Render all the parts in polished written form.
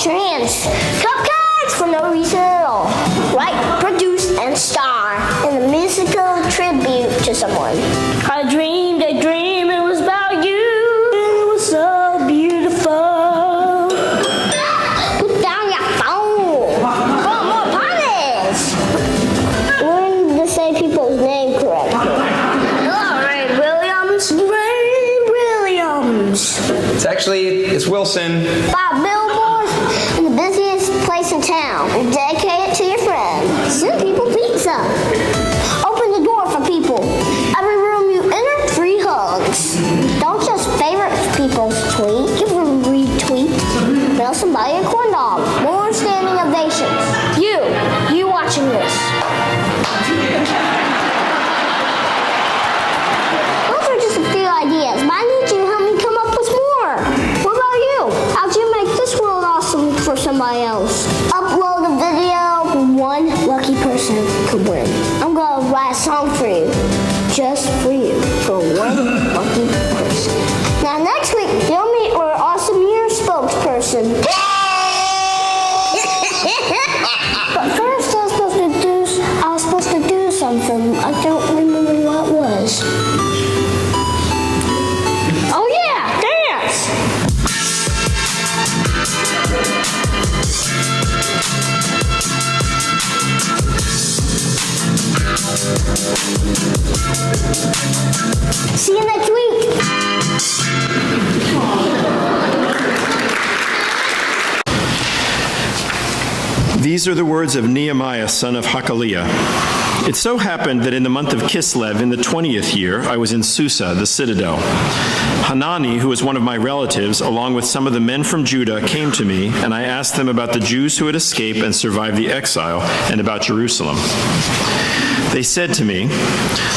wash your hands. Cupcakes for no reason at all. Write, produce, and star in a musical tribute to someone. I dreamed a dream, it was about you. It was so beautiful. Put down your phone. For more parties. Learn to say people's name correctly. Hello, Ray Williams. Ray Williams. It's Wilson. 5 billboards in the busiest place in town. Dedicate it to your friends. Send people pizza. Open the door for people. Every room you enter, free hugs. Don't just favorite people's tweet. Give them a retweet. Mail somebody a corn dog. More standing ovations. You watching this. Those are just a few ideas, but I need you to help me come up with more. What about you? How'd you make this world awesome for somebody else? Upload a video, one lucky person could win. I'm gonna write a song for you, just for you, for one lucky person. Now next week, you'll meet our awesome year spokesperson. But first, I was supposed to do something. I don't remember what it was. Oh yeah, dance! See you next week. These are the words of Nehemiah, son of Hakaliah. It so happened that in the month of Kislev, in the 20th year, I was in Susa, the citadel. Hanani, who was one of my relatives, along with some of the men from Judah, came to me, and I asked them about the Jews who had escaped and survived the exile, and about Jerusalem. They said to me,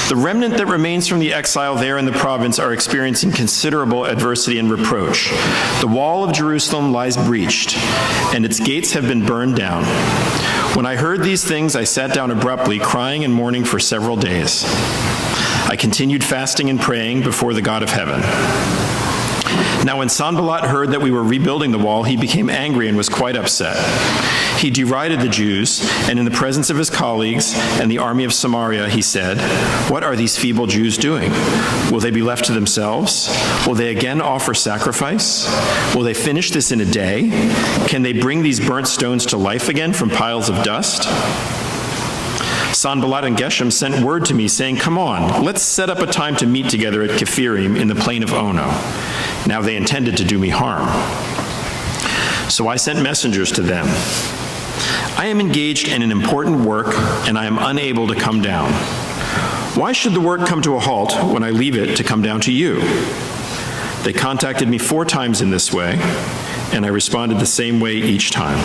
"The remnant that remains from the exile there in the province are experiencing considerable adversity and reproach. The wall of Jerusalem lies breached, and its gates have been burned down." When I heard these things, I sat down abruptly, crying and mourning for several days. I continued fasting and praying before the God of heaven. Now when Sanballat heard that we were rebuilding the wall, he became angry and was quite upset. He derided the Jews, and in the presence of his colleagues and the army of Samaria, he said, "What are these feeble Jews doing? Will they be left to themselves? Will they again offer sacrifice? Will they finish this in a day? Can they bring these burnt stones to life again from piles of dust?" Sanballat and Geshem sent word to me, saying, "Come on, let's set up a time to meet together at Kephirim in the plain of Ono." Now they intended to do me harm. So I sent messengers to them. "I am engaged in an important work, and I am unable to come down. Why should the work come to a halt when I leave it to come down to you?" They contacted me 4 times in this way, and I responded the same way each time.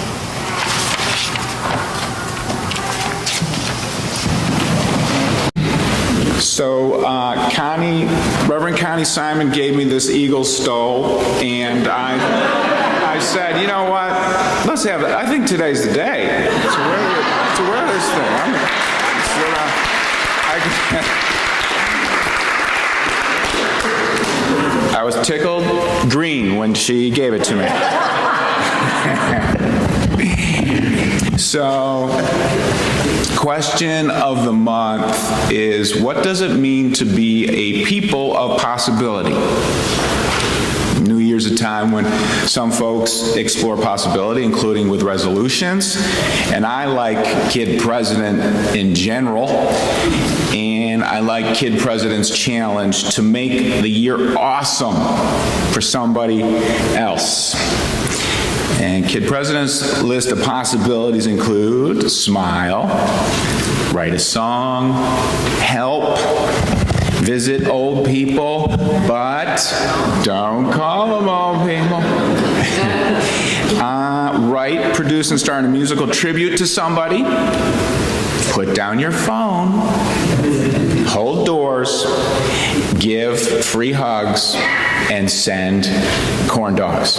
So Reverend Connie Simon gave me this eagle stole, and I said, you know what? Let's have it. I think today's the day to wear this thing. I was tickled green when she gave it to me. So, question of the month is, what does it mean to be a people of possibility? New Year's a time when some folks explore possibility, including with resolutions, and I like Kid President in general, and I like Kid President's challenge to make the year awesome for somebody else. And Kid President's list of possibilities include smile, write a song, help, visit old people, but don't call them old people. Write, produce, and star in a musical tribute to somebody. Put down your phone. Hold doors. Give free hugs. And send corn dogs.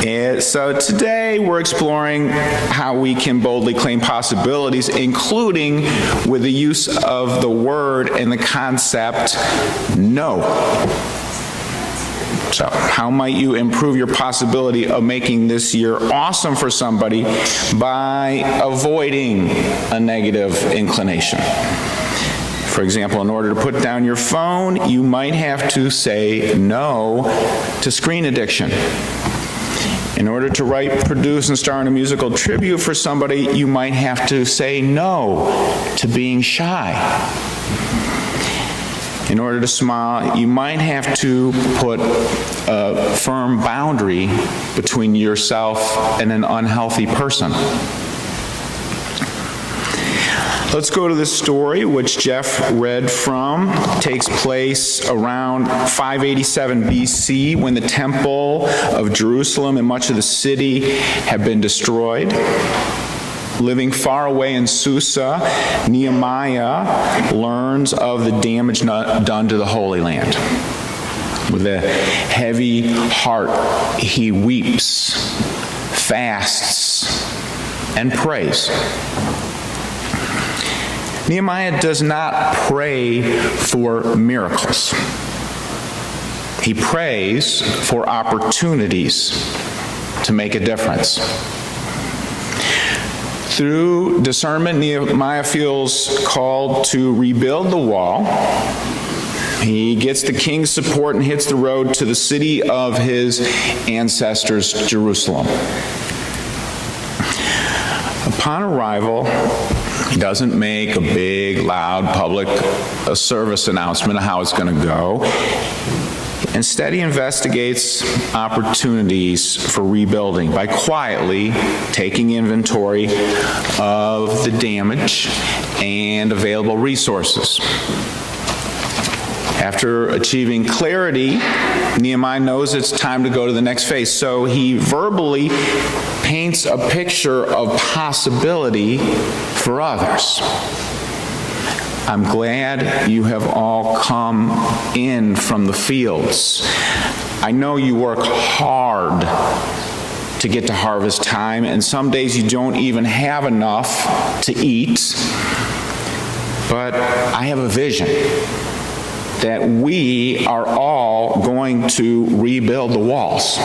And so today we're exploring how we can boldly claim possibilities, including with the use of the word and the concept no. So, how might you improve your possibility of making this year awesome for somebody by avoiding a negative inclination? For example, in order to put down your phone, you might have to say no to screen addiction. In order to write, produce, and star in a musical tribute for somebody, you might have to say no to being shy. In order to smile, you might have to put a firm boundary between yourself and an unhealthy person. Let's go to this story, which Jeff read from. It takes place around 587 BC, when the Temple of Jerusalem and much of the city had been destroyed. Living far away in Susa, Nehemiah learns of the damage done to the Holy Land. With a heavy heart, he weeps, fasts, and prays. Nehemiah does not pray for miracles. He prays for opportunities to make a difference. Through discernment, Nehemiah feels called to rebuild the wall. He gets the king's support and hits the road to the city of his ancestors, Jerusalem. Upon arrival, he doesn't make a big, loud, public service announcement of how it's going to go. Instead, he investigates opportunities for rebuilding by quietly taking inventory of the damage and available resources. After achieving clarity, Nehemiah knows it's time to go to the next phase, so he verbally paints a picture of possibility for others. I'm glad you have all come in from the fields. I know you work hard to get to harvest time, and some days you don't even have enough to eat. But I have a vision that we are all going to rebuild the walls.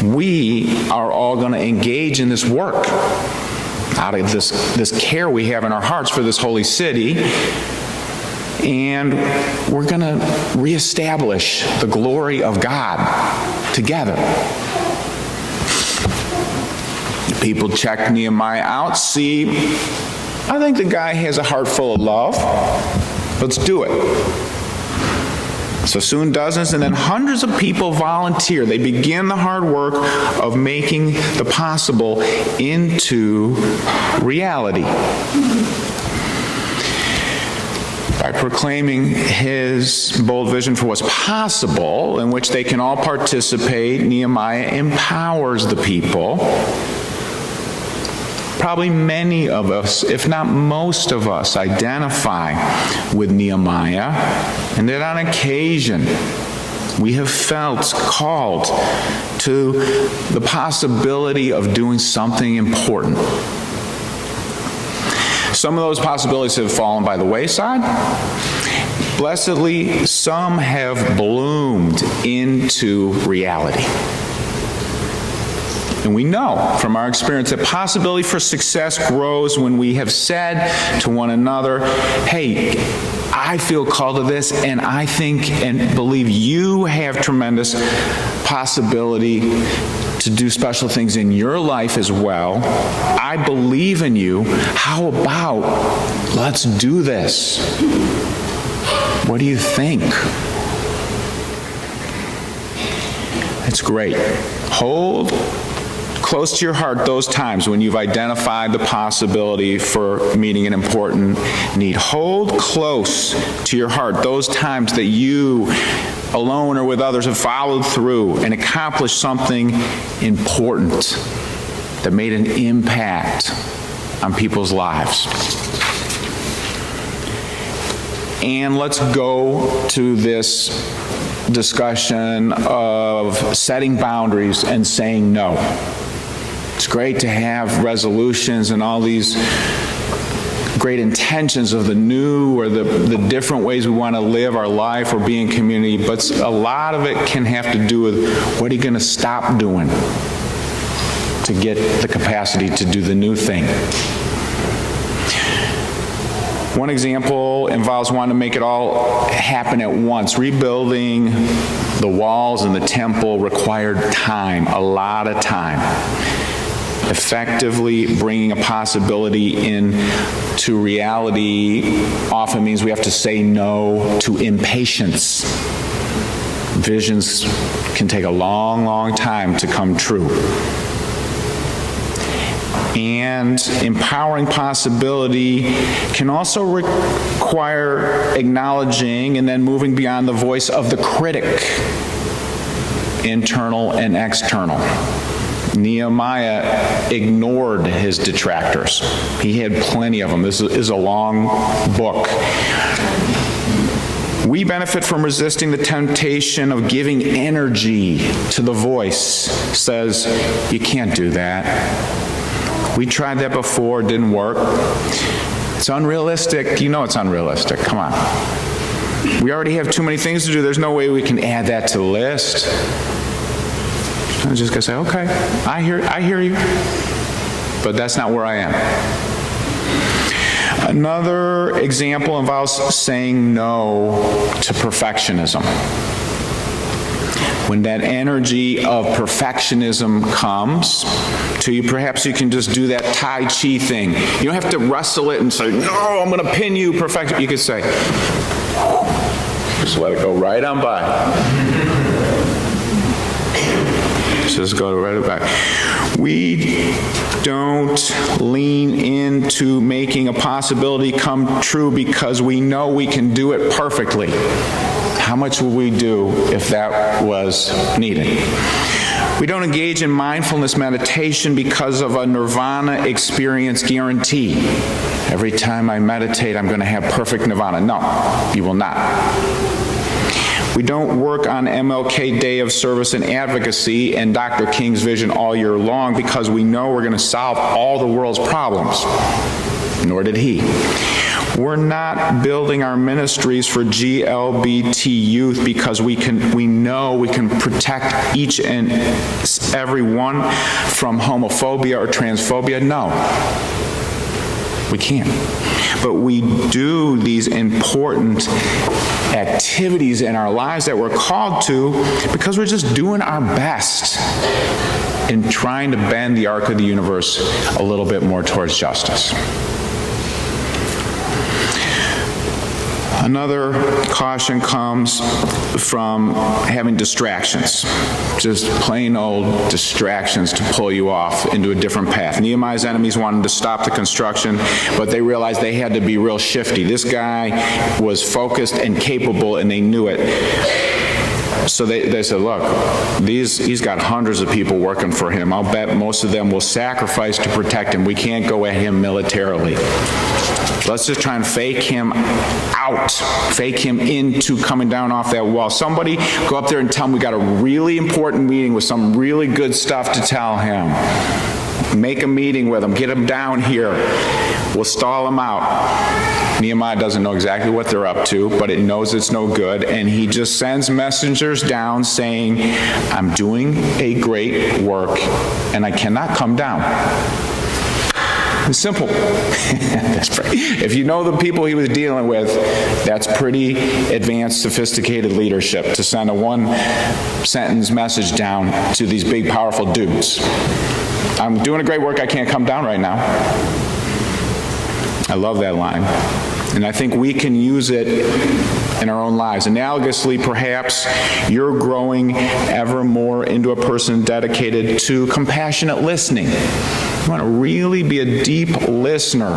We are all going to engage in this work out of this care we have in our hearts for this holy city, and we're going to reestablish the glory of God together. People check Nehemiah out, see, I think the guy has a heart full of love. Let's do it. So soon dozens and then hundreds of people volunteer. They begin the hard work of making the possible into reality. By proclaiming his bold vision for what's possible, in which they can all participate, Nehemiah empowers the people. Probably many of us, if not most of us, identify with Nehemiah, and that on occasion we have felt called to the possibility of doing something important. Some of those possibilities have fallen by the wayside. Blessedly, some have bloomed into reality. And we know from our experience that possibility for success grows when we have said to one another, hey, I feel called to this, and I think and believe you have tremendous possibility to do special things in your life as well. I believe in you. How about let's do this? What do you think? It's great. Hold close to your heart those times when you've identified the possibility for meeting an important need. Hold close to your heart those times that you, alone or with others, have followed through and accomplished something important that made an impact on people's lives. And let's go to this discussion of setting boundaries and saying no. It's great to have resolutions and all these great intentions of the new or the different ways we want to live our life or be in community, but a lot of it can have to do with what are you going to stop doing to get the capacity to do the new thing. One example involves wanting to make it all happen at once. Rebuilding the walls in the temple required time, a lot of time. Effectively bringing a possibility into reality often means we have to say no to impatience. Visions can take a long, long time to come true. And empowering possibility can also require acknowledging and then moving beyond the voice of the critic, internal and external. Nehemiah ignored his detractors. He had plenty of them. This is a long book. We benefit from resisting the temptation of giving energy to the voice. Says, you can't do that. We tried that before, it didn't work. It's unrealistic. You know it's unrealistic. Come on. We already have too many things to do. There's no way we can add that to the list. I'm just going to say, okay, I hear you. But that's not where I am. Another example involves saying no to perfectionism. When that energy of perfectionism comes to you, perhaps you can just do that Tai Chi thing. You don't have to wrestle it and say, no, I'm going to pin you, perfection. You could say, just let it go right on by. Just go right back. We don't lean into making a possibility come true because we know we can do it perfectly. How much would we do if that was needed? We don't engage in mindfulness meditation because of a nirvana experience guarantee. Every time I meditate, I'm going to have perfect nirvana. No, you will not. We don't work on MLK Day of Service and Advocacy and Dr. King's vision all year long because we know we're going to solve all the world's problems. Nor did he. We're not building our ministries for GLBT youth because we know we can protect each and every one from homophobia or transphobia. No, we can't. But we do these important activities in our lives that we're called to because we're just doing our best in trying to bend the arc of the universe a little bit more towards justice. Another caution comes from having distractions, just plain old distractions to pull you off into a different path. Nehemiah's enemies wanted to stop the construction, but they realized they had to be real shifty. This guy was focused and capable, and they knew it. So they said, look, he's got hundreds of people working for him. I'll bet most of them will sacrifice to protect him. We can't go at him militarily. Let's just try and fake him out, fake him into coming down off that wall. Somebody go up there and tell him we got a really important meeting with some really good stuff to tell him. Make a meeting with him, get him down here. We'll stall him out. Nehemiah doesn't know exactly what they're up to, but it knows it's no good, and he just sends messengers down saying, I'm doing a great work, and I cannot come down. It's simple. If you know the people he was dealing with, that's pretty advanced, sophisticated leadership to send a one-sentence message down to these big, powerful dudes. I'm doing a great work, I can't come down right now. I love that line. And I think we can use it in our own lives. Analogously, perhaps you're growing ever more into a person dedicated to compassionate listening. You want to really be a deep listener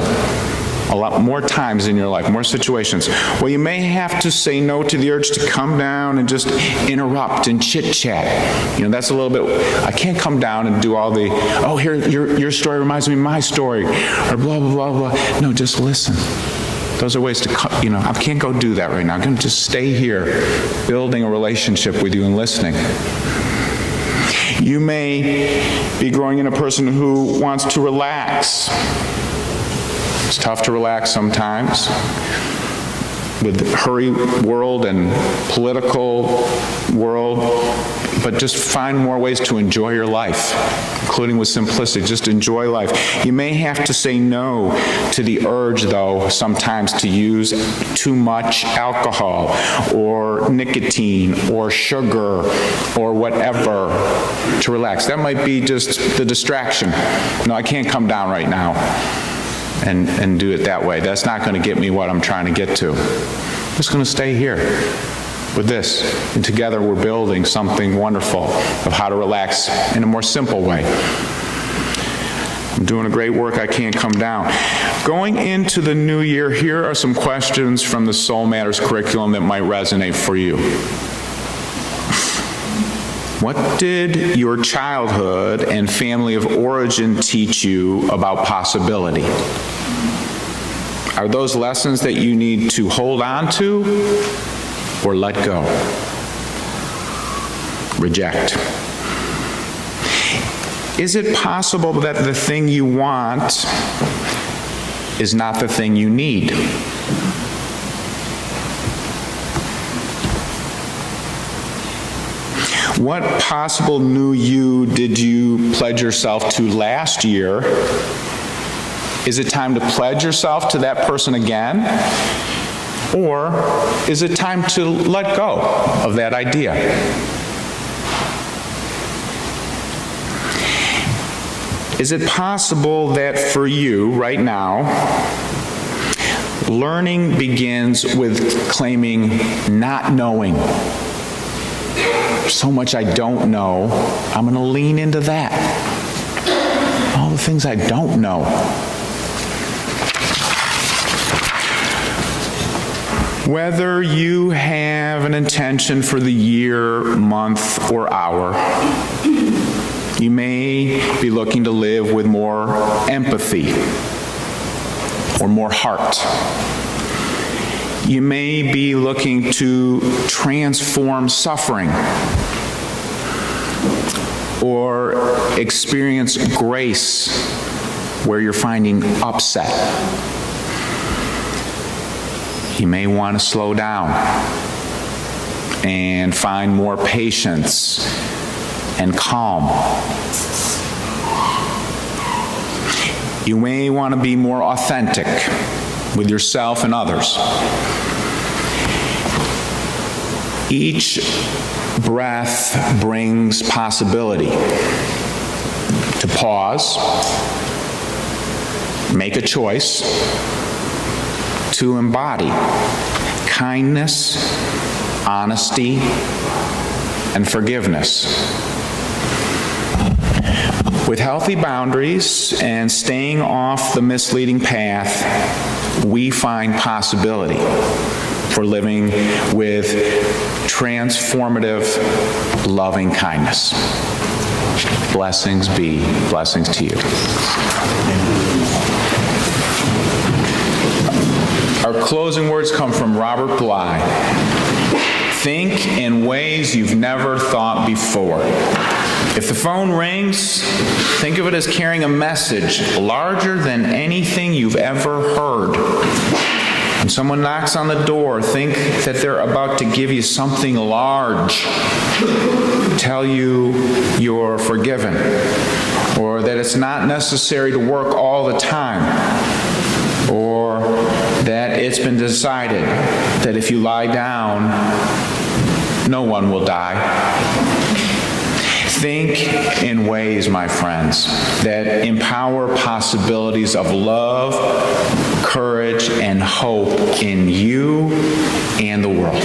a lot more times in your life, more situations. Well, you may have to say no to the urge to come down and just interrupt and chit-chat. You know, that's a little bit, I can't come down and do all the, oh, here, your story reminds me of my story, or blah, blah, blah, blah. No, just listen. Those are ways to, I can't go do that right now. I'm going to just stay here, building a relationship with you and listening. You may be growing in a person who wants to relax. It's tough to relax sometimes with the hurry world and political world, but just find more ways to enjoy your life, including with simplicity. Just enjoy life. You may have to say no to the urge, though, sometimes to use too much alcohol or nicotine or sugar or whatever to relax. That might be just the distraction. No, I can't come down right now and do it that way. That's not going to get me what I'm trying to get to. I'm just going to stay here with this. And together we're building something wonderful of how to relax in a more simple way. I'm doing a great work. I can't come down. Going into the new year, here are some questions from the Soul Matters curriculum that might resonate for you. What did your childhood and family of origin teach you about possibility? Are those lessons that you need to hold on to or let go? Reject. Is it possible that the thing you want is not the thing you need? What possible new you did you pledge yourself to last year? Is it time to pledge yourself to that person again? Or is it time to let go of that idea? Is it possible that for you right now, learning begins with claiming not knowing? So much I don't know, I'm going to lean into that. All the things I don't know. Whether you have an intention for the year, month, or hour, you may be looking to live with more empathy or more heart. You may be looking to transform suffering or experience grace where you're finding upset. You may want to slow down and find more patience and calm. You may want to be more authentic with yourself and others. Each breath brings possibility to pause, make a choice, to embody kindness, honesty, and forgiveness. With healthy boundaries and staying off the misleading path, we find possibility for living with transformative, loving kindness. Blessings be, blessings to you. Our closing words come from Robert Bly. Think in ways you've never thought before. If the phone rings, think of it as carrying a message larger than anything you've ever heard. When someone knocks on the door, think that they're about to give you something large, tell you you're forgiven, or that it's not necessary to work all the time, or that it's been decided that if you lie down, no one will die. Think in ways, my friends, that empower possibilities of love, courage, and hope in you and the world.